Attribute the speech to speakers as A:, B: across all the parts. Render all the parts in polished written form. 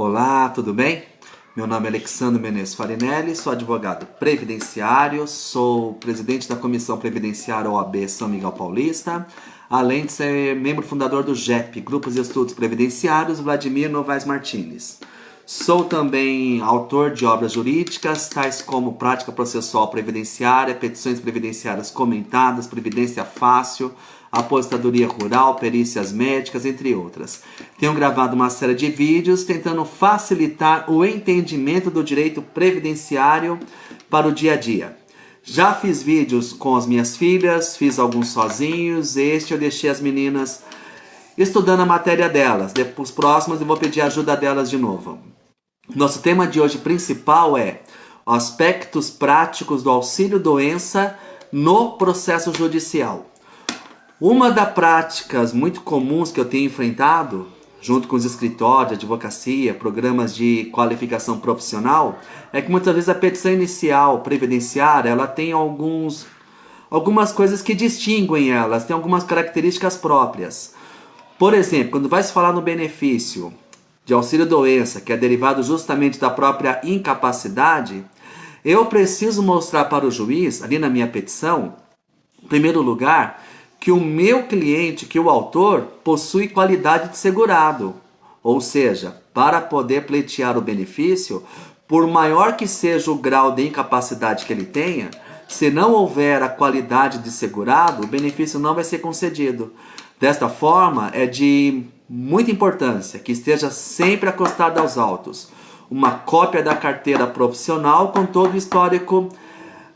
A: Olá, tudo bem? Meu nome é Alexandre Menezes Farinelli, sou advogado previdenciário, sou presidente da Comissão Previdenciária OAB São Miguel Paulista, além de ser membro fundador do GEP, Grupos de Estudos Previdenciários Vladimir Novaes Martins. Sou também autor de obras jurídicas, tais como Prática Processual Previdenciária, Petições Previdenciárias Comentadas, Previdência Fácil, Aposentadoria Rural, Perícias Médicas, entre outras. Tenho gravado uma série de vídeos tentando facilitar o entendimento do direito previdenciário para o dia a dia. Já fiz vídeos com as minhas filhas, fiz alguns sozinhos, eu deixei as meninas estudando a matéria delas. Depois, os próximos eu vou pedir a ajuda delas de novo. Nosso tema de hoje principal é aspectos práticos do auxílio-doença no processo judicial. Uma das práticas muito comuns que eu tenho enfrentado, junto com os escritórios de advocacia, programas de qualificação profissional, é que muitas vezes a petição inicial previdenciária ela tem algumas coisas que distinguem elas, tem algumas características próprias. Por exemplo, quando vai se falar no benefício de auxílio-doença, que é derivado justamente da própria incapacidade, eu preciso mostrar para o juiz, ali na minha petição, em primeiro lugar, que o meu cliente, que o autor, possui qualidade de segurado. Ou seja, para poder pleitear o benefício, por maior que seja o grau de incapacidade que ele tenha, se não houver a qualidade de segurado, o benefício não vai ser concedido. Desta forma, é de muita importância que esteja sempre acostado aos autos uma cópia da carteira profissional com todo o histórico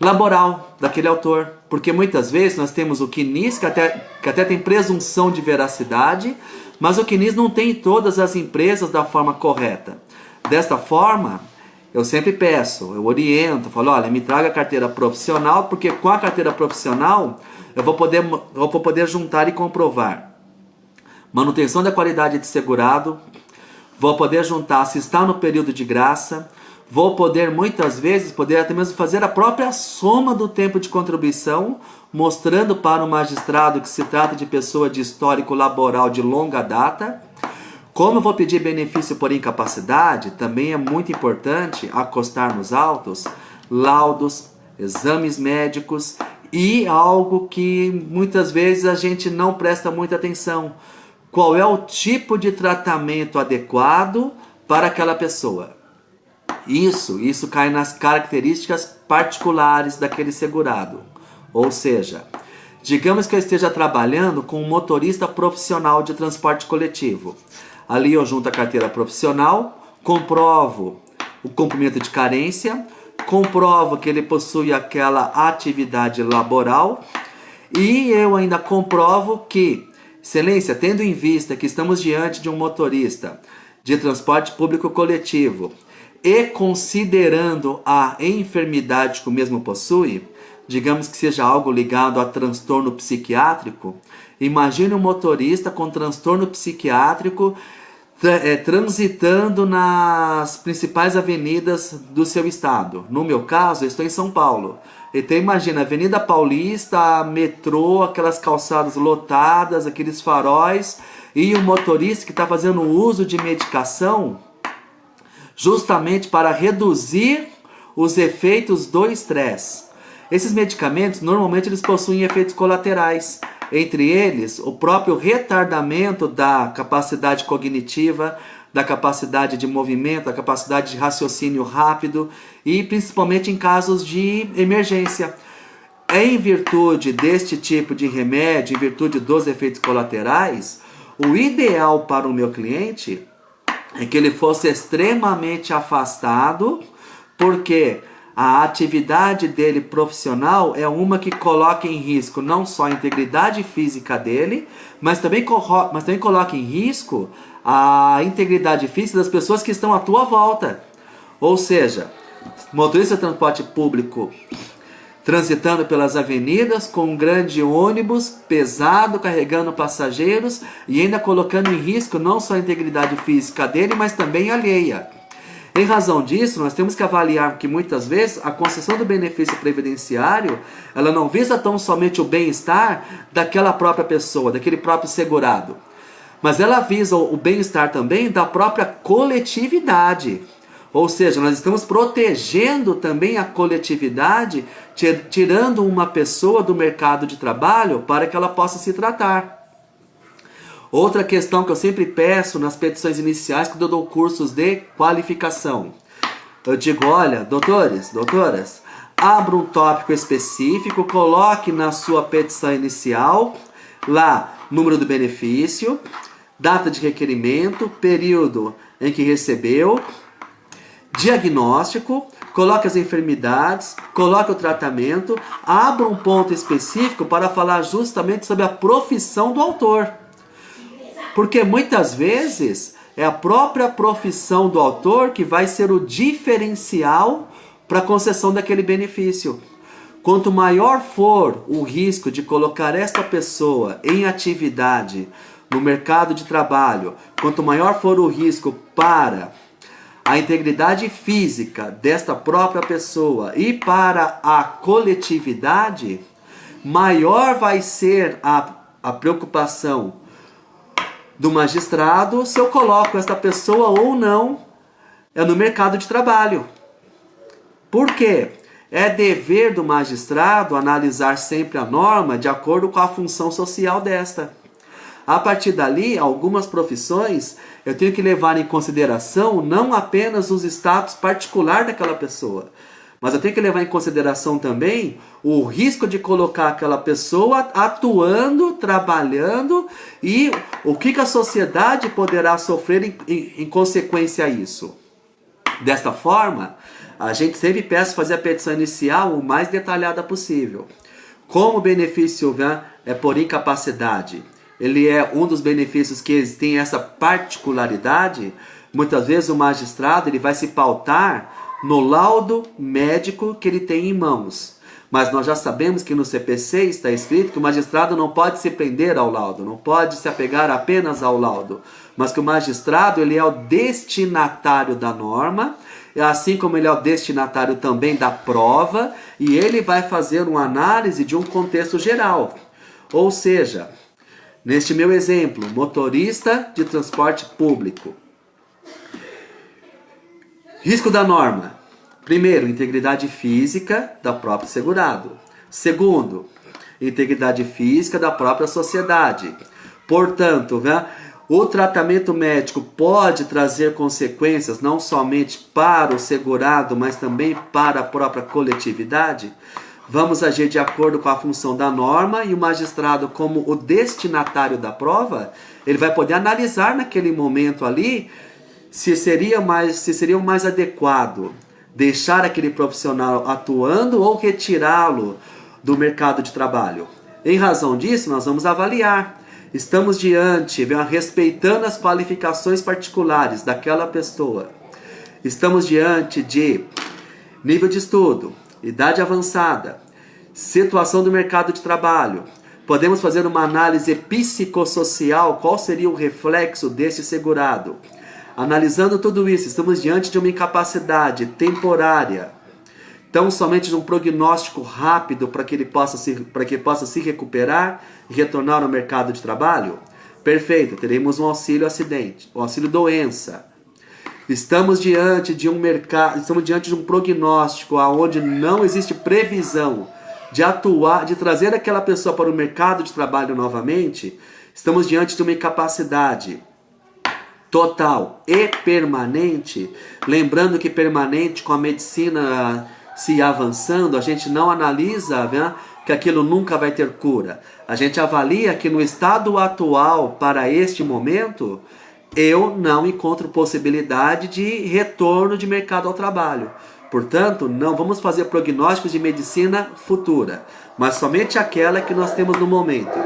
A: laboral daquele autor, porque muitas vezes nós temos o CNIS, que até tem presunção de veracidade, mas o CNIS não tem em todas as empresas da forma correta. Desta forma, eu sempre peço, eu oriento, falo, olha, me traga a carteira profissional, porque com a carteira profissional eu vou poder juntar e comprovar manutenção da qualidade de segurado, vou poder juntar se está no período de graça, vou poder muitas vezes, até mesmo fazer a própria soma do tempo de contribuição, mostrando para o magistrado que se trata de pessoa de histórico laboral de longa data. Como eu vou pedir benefício por incapacidade, também é muito importante acostar nos autos laudos, exames médicos e algo que muitas vezes a gente não presta muita atenção. Qual é o tipo de tratamento adequado para aquela pessoa? Isso cai nas características particulares daquele segurado. Ou seja, digamos que eu esteja trabalhando com um motorista profissional de transporte coletivo. Ali eu junto a carteira profissional, comprovo o cumprimento de carência, comprovo que ele possui aquela atividade laboral e eu ainda comprovo que, excelência, tendo em vista que estamos diante de um motorista de transporte público coletivo e considerando a enfermidade que o mesmo possui, digamos que seja algo ligado a transtorno psiquiátrico, imagine um motorista com transtorno psiquiátrico transitando nas principais avenidas do seu estado. No meu caso, eu estou em São Paulo. Então imagina, Avenida Paulista, metrô, aquelas calçadas lotadas, aqueles faróis, e um motorista que está fazendo uso de medicação justamente para reduzir os efeitos do estresse. Esses medicamentos, normalmente, eles possuem efeitos colaterais. Entre eles, o próprio retardamento da capacidade cognitiva, da capacidade de movimento, da capacidade de raciocínio rápido e principalmente em casos de emergência. Em virtude deste tipo de remédio, em virtude dos efeitos colaterais, o ideal para o meu cliente é que ele fosse extremamente afastado, porque a atividade dele profissional é uma que coloca em risco não só a integridade física dele, mas também coloca em risco a integridade física das pessoas que estão à tua volta. Ou seja, motorista de transporte público transitando pelas avenidas com um grande ônibus pesado, carregando passageiros e ainda colocando em risco não só a integridade física dele, mas também alheia. Em razão disso, nós temos que avaliar que muitas vezes a concessão do benefício previdenciário, ela não visa tão somente o bem-estar daquela própria pessoa, daquele próprio segurado, mas ela visa o bem-estar também da própria coletividade. Ou seja, nós estamos protegendo também a coletividade, tirando uma pessoa do mercado de trabalho para que ela possa se tratar. Outra questão que eu sempre peço nas petições iniciais, quando eu dou cursos de qualificação. Eu digo, olha, doutores, doutoras, abra um tópico específico, coloque na sua petição inicial, lá, número do benefício, data de requerimento, período em que recebeu, diagnóstico, coloque as enfermidades, coloque o tratamento, abra um ponto específico para falar justamente sobre a profissão do autor. Porque muitas vezes é a própria profissão do autor que vai ser o diferencial para a concessão daquele benefício. Quanto maior for o risco de colocar esta pessoa em atividade no mercado de trabalho, quanto maior for o risco para a integridade física desta própria pessoa e para a coletividade, maior vai ser a preocupação do magistrado se eu coloco esta pessoa ou não no mercado de trabalho. Por quê? É dever do magistrado analisar sempre a norma de acordo com a função social desta. A partir dali, algumas profissões eu tenho que levar em consideração não apenas os status particular daquela pessoa, mas eu tenho que levar em consideração também o risco de colocar aquela pessoa atuando, trabalhando e o que a sociedade poderá sofrer em consequência a isso. Desta forma, a gente sempre peça fazer a petição inicial o mais detalhada possível. Como o benefício é por incapacidade, ele é um dos benefícios que tem essa particularidade, muitas vezes o magistrado ele vai se pautar no laudo médico que ele tem em mãos. Mas nós já sabemos que no CPC está escrito que o magistrado não pode se prender ao laudo, não pode se apegar apenas ao laudo, mas que o magistrado ele é o destinatário da norma, assim como ele é o destinatário também da prova, e ele vai fazer uma análise de um contexto geral. Ou seja, neste meu exemplo, motorista de transporte público. Risco da norma. Primeiro, integridade física da própria segurado. Segundo, integridade física da própria sociedade. Portanto, o tratamento médico pode trazer consequências não somente para o segurado, mas também para a própria coletividade. Vamos agir de acordo com a função da norma e o magistrado, como o destinatário da prova, ele vai poder analisar naquele momento ali se seria o mais adequado deixar aquele profissional atuando ou retirá-lo do mercado de trabalho. Em razão disso, nós vamos avaliar. Estamos diante, respeitando as qualificações particulares daquela pessoa. Estamos diante de nível de estudo, idade avançada, situação do mercado de trabalho. Podemos fazer uma análise psicossocial, qual seria o reflexo desse segurado. Analisando tudo isso, estamos diante de uma incapacidade temporária, tão somente de um prognóstico rápido para que ele possa se recuperar e retornar ao mercado de trabalho? Perfeito, teremos um auxílio acidente, um auxílio doença. Estamos diante de um prognóstico onde não existe previsão de atuar, de trazer aquela pessoa para o mercado de trabalho novamente. Estamos diante de uma incapacidade total e permanente, lembrando que permanente, com a medicina se avançando, a gente não analisa que aquilo nunca vai ter cura. A gente avalia que no estado atual, para este momento, eu não encontro possibilidade de retorno de mercado ao trabalho. Portanto, não vamos fazer prognósticos de medicina futura, mas somente aquela que nós temos no momento.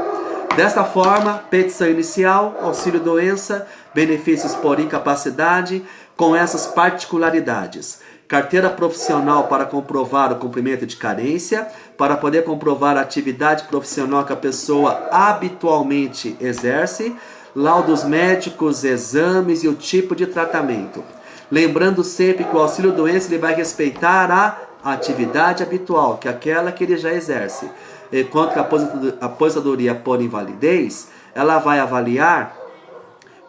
A: Desta forma, petição inicial, auxílio doença, benefícios por incapacidade, com essas particularidades. Carteira profissional para comprovar o cumprimento de carência, para poder comprovar a atividade profissional que a pessoa habitualmente exerce, laudos médicos, exames e o tipo de tratamento. Lembrando sempre que o auxílio doença ele vai respeitar a atividade habitual, que é aquela que ele já exerce. Enquanto que a aposentadoria por invalidez, ela vai avaliar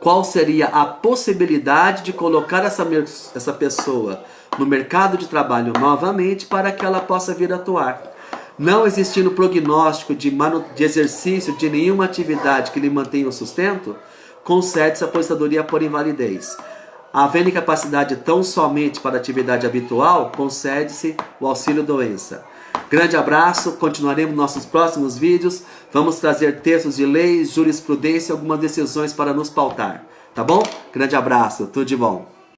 A: qual seria a possibilidade de colocar essa pessoa no mercado de trabalho novamente para que ela possa vir a atuar. Não existindo prognóstico de exercício de nenhuma atividade que lhe mantenha o sustento, concede-se a aposentadoria por invalidez. Havendo incapacidade tão somente para atividade habitual, concede-se o auxílio-doença. Grande abraço, continuaremos nossos próximos vídeos. Vamos trazer textos de leis, jurisprudência e algumas decisões para nos pautar. Tá bom? Grande abraço, tudo de bom.